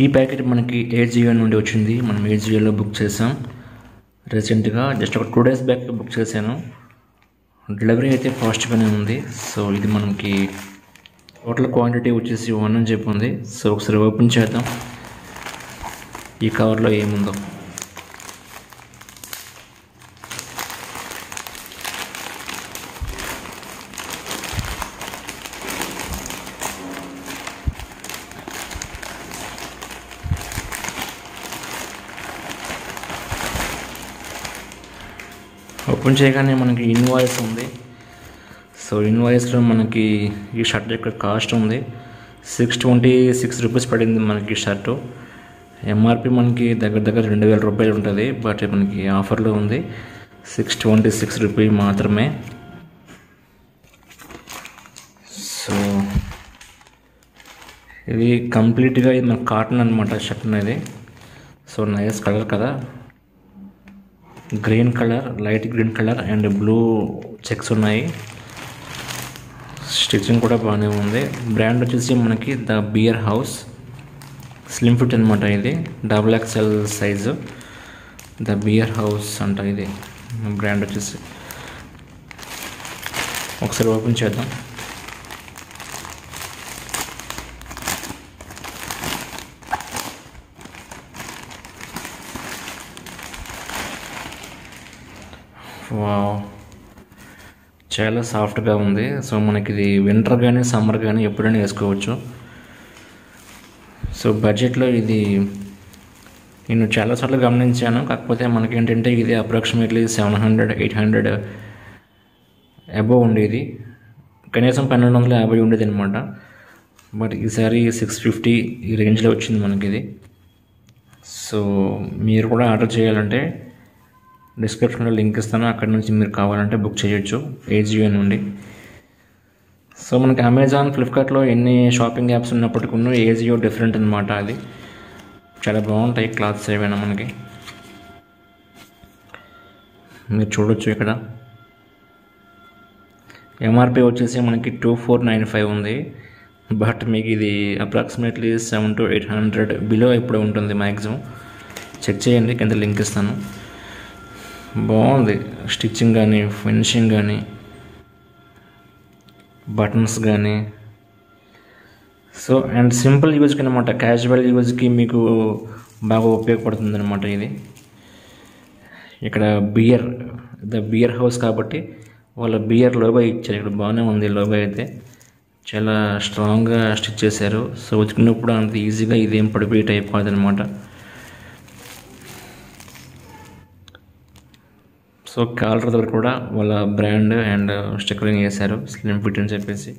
ఈ ప్యాకెట్ మనకి ఏజియో నుండి వచ్చింది. మనం ఏజియోలో బుక్ చేసాం రీసెంట్గా, జస్ట్ ఒక 2 days బ్యాక్ బుక్ చేశాను. డెలివరీ అయితే ఫాస్ట్గానే ఉంది. సో ఇది మనకి టోటల్ క్వాంటిటీ వచ్చేసి 1 అని చెప్పి ఉంది. సో ఒకసారి ఓపెన్ చేద్దాం ఈ కవర్లో ఏముందో. ఓపెన్ చేయగానే మనకి ఇన్వాయిస్ ఉంది. సో ఇన్వాయిస్లో మనకి ఈ షర్ట్ యొక్క కాస్ట్ ఉంది. 626 రూపీస్ పడింది మనకి షర్టు. ఎంఆర్పి మనకి దగ్గర 2000 రూపాయలు ఉంటుంది. బట్ మనకి ఆఫర్లో ఉంది 626 రూపీ మాత్రమే. సో ఇది కంప్లీట్గా ఇది మన కాటన్ అనమాట షర్ట్ అనేది. సో నైస్ కలర్ కదా, green colour, light green colour and blue checks ఉన్నాయి. స్టిచ్చింగ్ కూడా బాగానే ఉంది. బ్రాండ్ వచ్చేసి మనకి the Bear House, slim fit అనమాట. ఇది XXL size, the Bear House అంట ఇది బ్రాండ్ వచ్చేసి. ఒకసారి ఓపెన్ చేద్దాం. వావ్, చాలా సాఫ్ట్గా ఉంది. సో మనకి ఇది వింటర్ కానీ సమ్మర్ కానీ ఎప్పుడైనా వేసుకోవచ్చు. సో బడ్జెట్లో ఇది నేను చాలాసార్లు గమనించాను. కాకపోతే మనకి ఏంటంటే ఇది అప్రాక్సిమేట్లీ 700-800 అబోవ్ ఉండేది, కనీసం 1250 ఉండేది అనమాట. బట్ ఈసారి 650 ఈ రేంజ్లో వచ్చింది మనకి ఇది. సో మీరు కూడా ఆర్డర్ చేయాలంటే డిస్క్రిప్షన్లో లింక్ ఇస్తాను, అక్కడ నుంచి మీరు కావాలంటే బుక్ చేయొచ్చు ఏజియో నుండి. సో మనకి అమెజాన్, ఫ్లిప్కార్ట్లో ఎన్ని షాపింగ్ యాప్స్ ఉన్నప్పటికీ ఏజియో డిఫరెంట్ అనమాట. అది చాలా బాగుంటాయి క్లాత్స్ ఏవైనా మనకి. మీరు చూడొచ్చు ఇక్కడ ఎంఆర్పి వచ్చేసి మనకి 2495 ఉంది. బట్ మీకు ఇది అప్రాక్సిమేట్లీ 700-800 బిలో ఇప్పుడు ఉంటుంది మ్యాక్సిమం. చెక్ చేయండి, కింద లింక్ ఇస్తాను. బాగుంది స్టిచ్చింగ్ కానీ, ఫినిషింగ్ కానీ, బటన్స్ కానీ. సో అండ్ సింపుల్ యూజ్కి అనమాట, క్యాజువల్ యూజ్కి మీకు బాగా ఉపయోగపడుతుంది అనమాట ఇది. ఇక్కడ ద బియర్ హౌస్ కాబట్టి వాళ్ళ బియర్ లోగో ఇచ్చారు. ఇక్కడ బాగానే ఉంది లోగో అయితే, చాలా స్ట్రాంగ్గా స్టిచ్ చేశారు. సో ఉతికినప్పుడు అంత ఈజీగా ఇదేం పడిపోయి టైప్ కాదనమాట. సో కాలర్ దగ్గర కూడా వాళ్ళ బ్రాండ్ అండ్ స్టిక్కరింగ్ వేశారు, స్లిమ్ ఫిట్ అని చెప్పేసి.